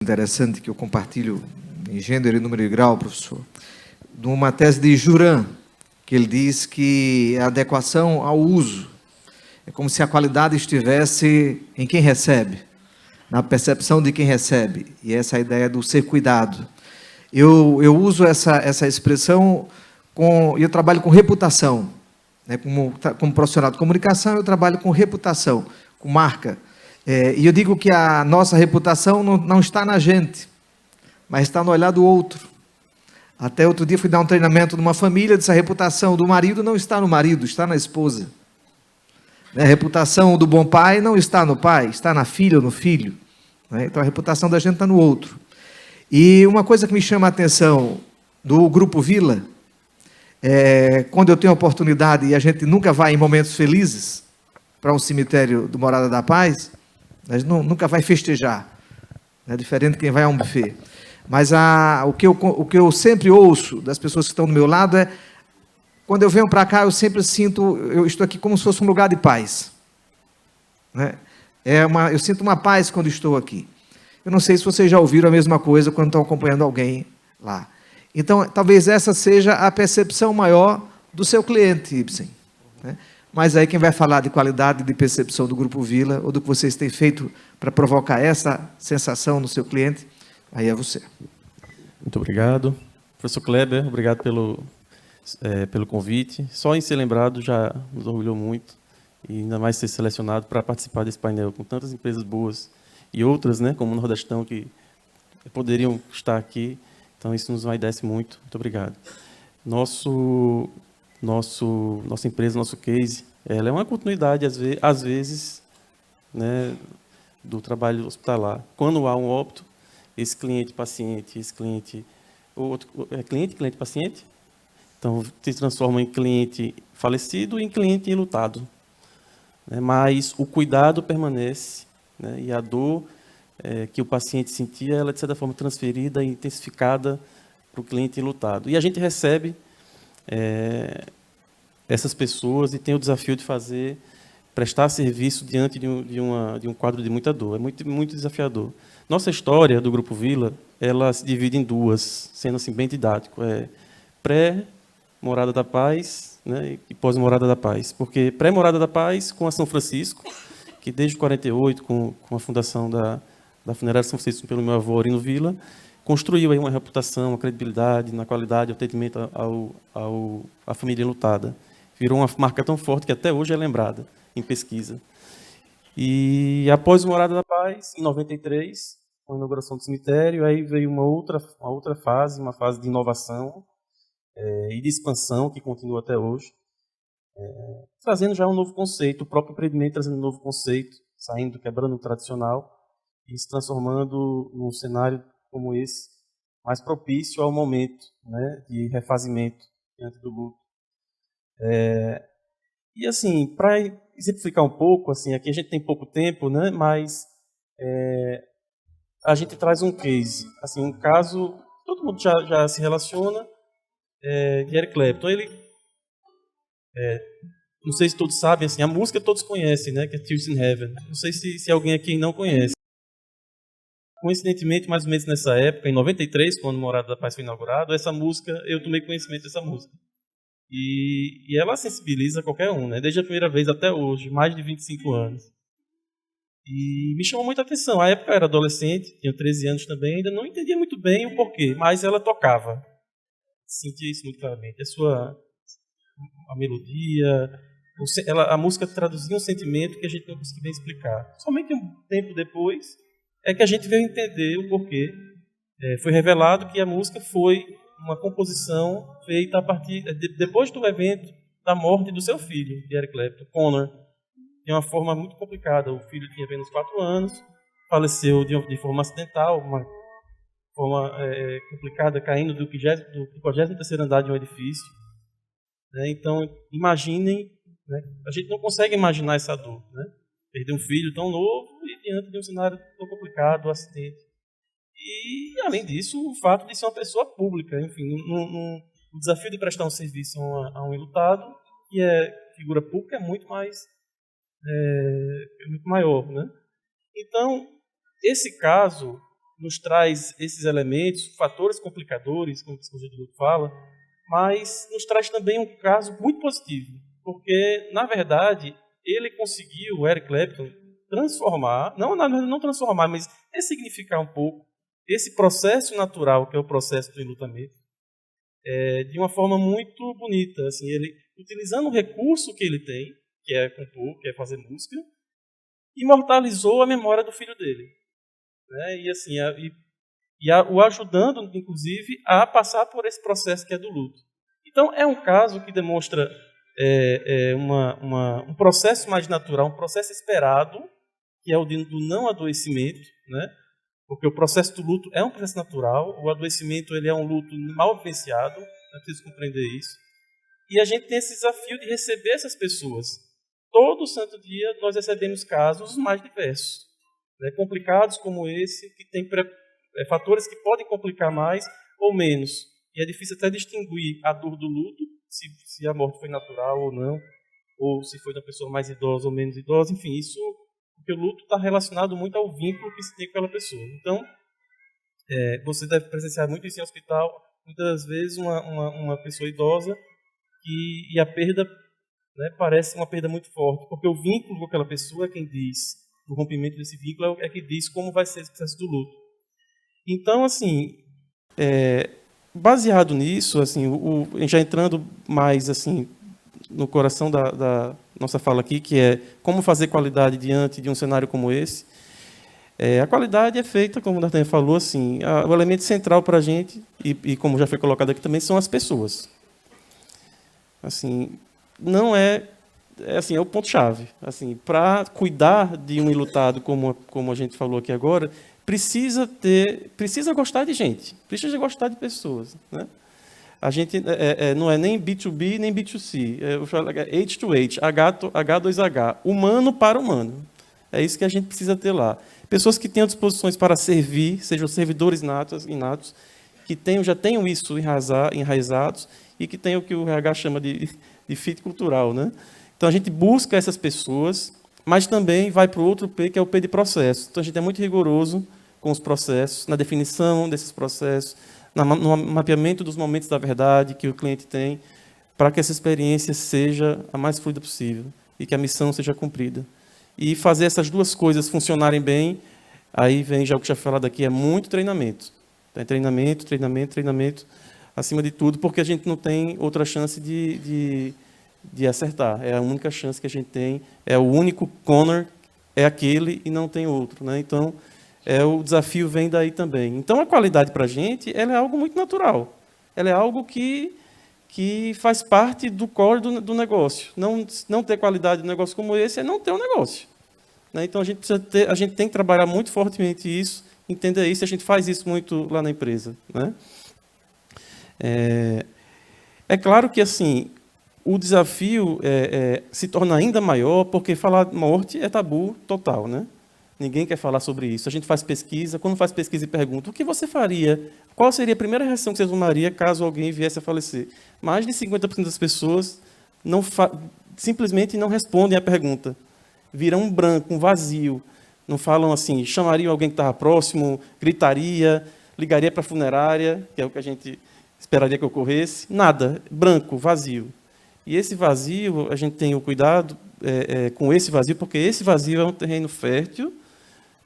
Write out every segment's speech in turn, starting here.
Interessante que eu compartilho em gênero e número e grau, professor, de uma tese de Juran, que ele diz que a adequação ao uso é como se a qualidade estivesse em quem recebe, na percepção de quem recebe, e essa é a ideia do ser cuidado. Eu uso essa expressão, eu trabalho com reputação, né? Como profissional de comunicação, eu trabalho com reputação, com marca. E eu digo que a nossa reputação não está na gente, mas está no olhar do outro. Até outro dia fui dar um treinamento numa família, disse a reputação do marido não está no marido, está na esposa. A reputação do bom pai não está no pai, está na filha ou no filho. Então a reputação da gente está no outro. E uma coisa que me chama a atenção do Grupo Vila, quando eu tenho a oportunidade, e a gente nunca vai em momentos felizes para um cemitério do Morada da Paz, a gente nunca vai festejar, é diferente de quem vai a um buffet. Mas o que eu sempre ouço das pessoas que estão do meu lado é, quando eu venho para cá, eu sempre sinto, eu estou aqui como se fosse um lugar de paz. Eu sinto uma paz quando estou aqui. Eu não sei se vocês já ouviram a mesma coisa quando estão acompanhando alguém lá. Então, talvez essa seja a percepção maior do seu cliente, Ibsen. Mas aí quem vai falar de qualidade de percepção do Grupo Vila, ou do que vocês têm feito para provocar essa sensação no seu cliente, aí é você. Muito obrigado. Professor Kleber, obrigado pelo convite. Só em ser lembrado já nos orgulhou muito, e ainda mais ser selecionado para participar desse painel com tantas empresas boas e outras, como o Nordestão, que poderiam estar aqui. Então, isso nos envaidece muito. Muito obrigado. Nossa empresa, nosso case, ela é uma continuidade, às vezes, do trabalho hospitalar. Quando há um óbito, esse cliente-paciente, cliente-paciente, então se transforma em cliente falecido e em cliente enlutado. Mas o cuidado permanece, e a dor que o paciente sentia, ela é, de certa forma, transferida e intensificada para o cliente enlutado. E a gente recebe essas pessoas e tem o desafio de prestar serviço diante de um quadro de muita dor. É muito, muito desafiador. Nossa história do Grupo Vila, ela se divide em duas, sendo assim bem didático. Pré-Morada da Paz, e pós-Morada da Paz. Porque pré-Morada da Paz, com a São Francisco, que desde 48, com a fundação da Funerária São Francisco pelo meu avô, Aurino Vila, construiu aí uma reputação, uma credibilidade na qualidade, atendimento à família enlutada. Virou uma marca tão forte que até hoje é lembrada em pesquisa. E após o Morada da Paz, em 93, com a inauguração do cemitério, aí veio uma outra fase, uma fase de inovação e de expansão, que continua até hoje, trazendo já um novo conceito, o próprio empreendimento trazendo um novo conceito, quebrando o tradicional e se transformando num cenário como esse, mais propício ao momento de refazimento diante do luto. E assim, para exemplificar um pouco, assim, aqui a gente tem pouco tempo, mas a gente traz um case, assim, um caso, todo mundo já se relaciona, de Eric Clapton. Ele, não sei se todos sabem, assim, a música todos conhecem, que é Tears in Heaven. Não sei se alguém aqui não conhece. Coincidentemente, mais ou menos nessa época, em 93, quando o Morada da Paz foi inaugurado, essa música, eu tomei conhecimento dessa música. E ela sensibiliza qualquer um, desde a primeira vez até hoje, mais de 25 anos. E me chamou muita atenção. À época eu era adolescente, tinha 13 anos também, ainda não entendia muito bem o porquê, mas ela tocava. Sentia isso muito claramente. A melodia, a música traduzia um sentimento que a gente não conseguia bem explicar. Somente um tempo depois é que a gente veio entender o porquê. Foi revelado que a música foi uma composição feita a partir depois do evento da morte do seu filho, de Eric Clapton, Connor. De uma forma muito complicada. O filho tinha apenas 4 anos, faleceu de forma acidental, uma forma complicada, caindo do 53º andar de um edifício. Então, imaginem, a gente não consegue imaginar essa dor, perder um filho tão novo e diante de um cenário tão complicado, um acidente. E, além disso, o fato de ser uma pessoa pública, enfim, o desafio de prestar um serviço a um enlutado, que é figura pública, é muito maior, Então, esse caso nos traz esses elementos, fatores complicadores, como a psicologia do luto fala, mas nos traz também um caso muito positivo, porque, na verdade, ele conseguiu, o Eric Clapton, transformar, não transformar, mas ressignificar um pouco esse processo natural, que é o processo do enlutamento, de uma forma muito bonita. Assim, ele, utilizando o recurso que ele tem, que é compor, que é fazer música, imortalizou a memória do filho dele. Né? E assim, o ajudando, inclusive, a passar por esse processo que é do luto. Então, é um caso que demonstra um processo mais natural, um processo esperado, que é o do não adoecimento, né? Porque o processo do luto é um processo natural, o adoecimento ele é um luto mal vivenciado, é preciso compreender isso. E a gente tem esse desafio de receber essas pessoas. Todo santo dia nós recebemos casos mais diversos, né? Complicados como esse, que tem fatores que podem complicar mais ou menos. E é difícil até distinguir a dor do luto, se a morte foi natural ou não, ou se foi da pessoa mais idosa ou menos idosa, enfim, isso, porque o luto está relacionado muito ao vínculo que se tem com aquela pessoa. Então, você deve presenciar muito isso em hospital, muitas das vezes uma pessoa idosa e a perda, né, parece uma perda muito forte, porque o vínculo com aquela pessoa é quem diz, o rompimento desse vínculo é que diz como vai ser esse processo do luto. Então, assim, baseado nisso, assim, já entrando mais assim no coração da nossa fala aqui, que é como fazer qualidade diante de um cenário como esse. A qualidade é feita, como o D'Artagnan falou, assim, o elemento central para a gente, e como já foi colocado aqui também, são as pessoas. Assim, não é o ponto-chave. Assim, para cuidar de um enlutado, como a gente falou aqui agora, precisa gostar de gente, precisa gostar de pessoas, né? A gente não é nem B2B nem B2C, eu falo H2H, H2H, humano para humano. É isso que a gente precisa ter lá. Pessoas que tenham disposições para servir, sejam servidores inatos, que já tenham isso enraizados e que tenham o que o RH chama de fit cultural, né? Então a gente busca essas pessoas, mas também vai para o outro P, que é o P de processo. Então a gente é muito rigoroso com os processos, na definição desses processos, no mapeamento dos momentos da verdade que o cliente tem, para que essa experiência seja a mais fluida possível e que a missão seja cumprida. E fazer essas duas coisas funcionarem bem, aí vem já o que já falado aqui, é muito treinamento. Treinamento, acima de tudo, porque a gente não tem outra chance de acertar. É a única chance que a gente tem, é o único corner, é aquele e não tem outro, né? Então, o desafio vem daí também. Então, a qualidade para a gente ela é algo muito natural. Ela é algo que faz parte do core do negócio. Não ter qualidade de um negócio como esse é não ter um negócio. Né? Então, a gente tem que trabalhar muito fortemente isso, entender isso, e a gente faz isso muito lá na empresa. Né? É claro que assim, o desafio se torna ainda maior, porque falar de morte é tabu total, né? Ninguém quer falar sobre isso. A gente faz pesquisa, quando faz pesquisa e pergunta, o que você faria? Qual seria a primeira reação que você tomaria caso alguém viesse a falecer? Mais de 50% das pessoas simplesmente não respondem à pergunta. Viram um branco, um vazio. Não falam assim, chamariam alguém que estava próximo, gritaria, ligaria para a funerária, que é o que a gente esperaria que ocorresse. Nada, branco, vazio. E esse vazio, a gente tem o cuidado com esse vazio, porque esse vazio é um terreno fértil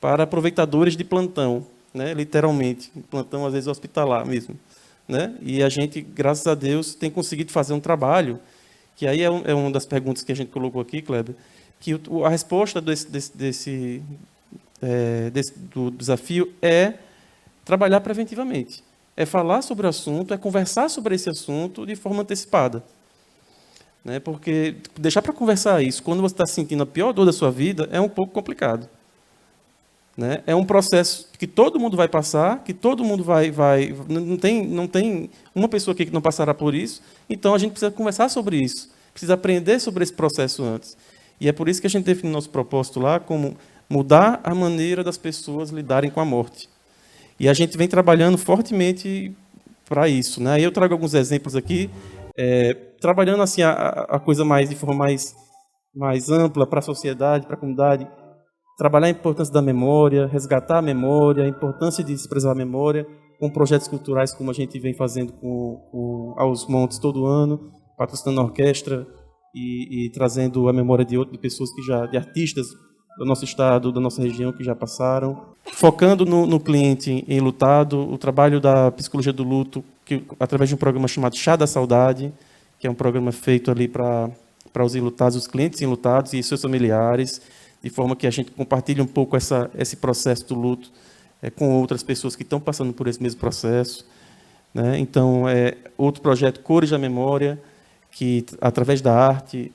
para aproveitadores de plantão, né? Literalmente, plantão às vezes hospitalar mesmo, né? E a gente, graças a Deus, tem conseguido fazer um trabalho, que aí é uma das perguntas que a gente colocou aqui, Kleber, que a resposta do desafio é trabalhar preventivamente, é falar sobre o assunto, é conversar sobre esse assunto de forma antecipada. Né? Porque deixar para conversar isso quando você está sentindo a pior dor da sua vida é um pouco complicado. Né? É um processo que todo mundo vai passar, que todo mundo vai não tem uma pessoa aqui que não passará por isso, então a gente precisa conversar sobre isso, precisa aprender sobre esse processo antes. E é por isso que a gente define nosso propósito lá como mudar a maneira das pessoas lidarem com a morte. E a gente vem trabalhando fortemente para isso. Né? Eu trago alguns exemplos aqui, trabalhando assim a coisa de forma mais ampla para a sociedade, para a comunidade, trabalhar a importância da memória, resgatar a memória, a importância de se preservar a memória, com projetos culturais como a gente vem fazendo com Aos Montes todo ano, patrocinando a orquestra e trazendo a memória de pessoas de artistas do nosso estado, da nossa região que já passaram. Focando no cliente enlutado, o trabalho da psicologia do luto, através de um programa chamado Chá da Saudade, que é um programa feito ali para os enlutados, os clientes enlutados e seus familiares, de forma que a gente compartilhe um pouco esse processo do luto com outras pessoas que estão passando por esse mesmo processo, né? Então, outro projeto, Cores da Memória, que, através da arte,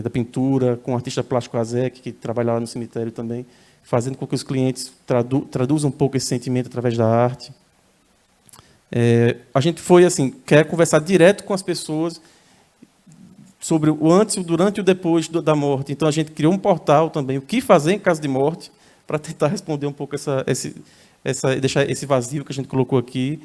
da pintura, com o artista plástico Azek, que trabalha lá no cemitério também, fazendo com que os clientes traduzam um pouco esse sentimento através da arte. A gente quer conversar direto com as pessoas sobre o antes, o durante e o depois da morte. Então, a gente criou um portal também, o que fazer em caso de morte, para tentar responder um pouco deixar esse vazio que a gente colocou aqui.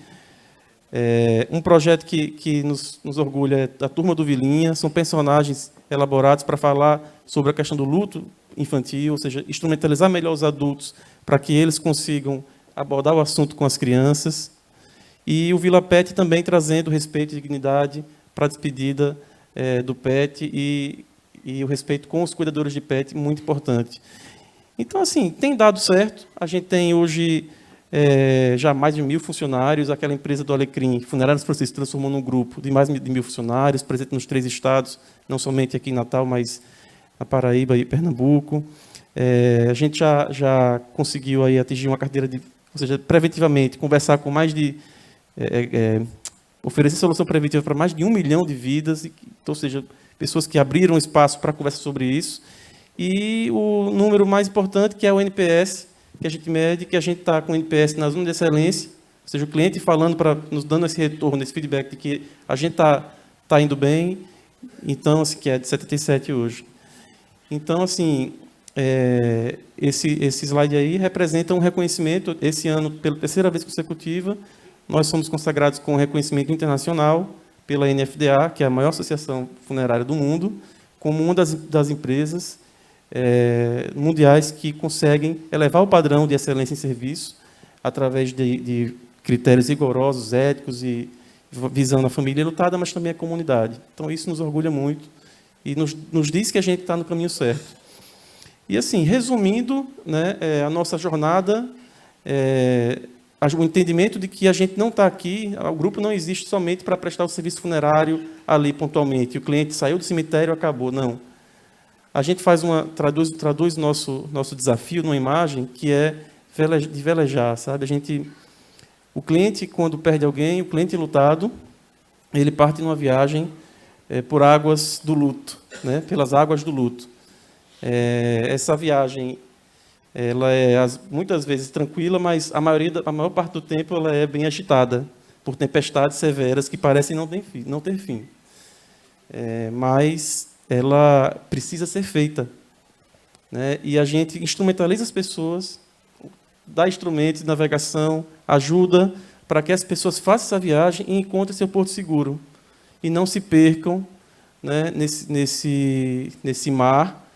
Um projeto que nos orgulha é a Turma do Vilinha, são personagens elaborados para falar sobre a questão do luto infantil, ou seja, instrumentalizar melhor os adultos para que eles consigam abordar o assunto com as crianças. E o Vila Pet também trazendo respeito e dignidade para a despedida do pet e o respeito com os cuidadores de pet, muito importante. Então, assim, tem dado certo. A gente tem hoje já mais de 1.000 funcionários. Aquela empresa do Alecrim, Funerárias Francisco, se transformou num grupo de mais de 1.000 funcionários, presente nos 3 estados, não somente aqui em Natal, mas na Paraíba e Pernambuco. A gente já conseguiu aí atingir uma carteira ou seja, preventivamente, conversar com mais de... oferecer solução preventiva para mais de 1 milhão de vidas, ou seja, pessoas que abriram espaço para conversar sobre isso. E o número mais importante, que é o NPS, que a gente mede, que a gente está com o NPS na zona de excelência, ou seja, o cliente falando, nos dando esse retorno, esse feedback de que a gente está indo bem, então, assim, que é de 77 hoje. Então, assim, esse slide aí representa um reconhecimento. Esse ano, pela 3ª vez consecutiva, nós somos consagrados com reconhecimento internacional pela NFDA, que é a maior associação funerária do mundo, como uma das empresas mundiais que conseguem elevar o padrão de excelência em serviço através de critérios rigorosos, éticos e visando a família enlutada, mas também a comunidade. Então, isso nos orgulha muito e nos diz que a gente está no caminho certo. E, assim, resumindo, né, a nossa jornada, o entendimento de que a gente não está aqui, o grupo não existe somente para prestar o serviço funerário ali pontualmente. O cliente saiu do cemitério, acabou. Não. A gente traduz nosso desafio numa imagem que é de velejar, sabe? O cliente, quando perde alguém, o cliente enlutado, ele parte numa viagem por águas do luto, né? Pelas águas do luto. Essa viagem, ela é muitas vezes tranquila, mas a maior parte do tempo ela é bem agitada por tempestades severas que parecem não ter fim. Mas ela precisa ser feita, né? E a gente instrumentaliza as pessoas, dá instrumentos de navegação, ajuda para que as pessoas façam essa viagem e encontrem seu porto seguro e não se percam, né, nesse mar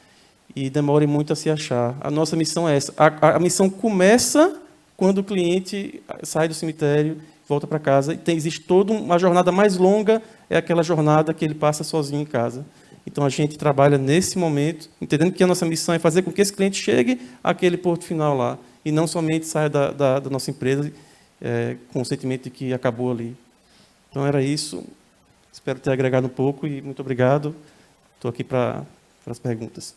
e demorem muito a se achar. A nossa missão é essa. A missão começa quando o cliente sai do cemitério, volta para casa. Existe toda uma jornada mais longa, é aquela jornada que ele passa sozinho em casa. Então, a gente trabalha nesse momento, entendendo que a nossa missão é fazer com que esse cliente chegue àquele porto final lá, e não somente saia da nossa empresa com o sentimento de que acabou ali. Então, era isso. Espero ter agregado um pouco e muito obrigado. Estou aqui para as perguntas.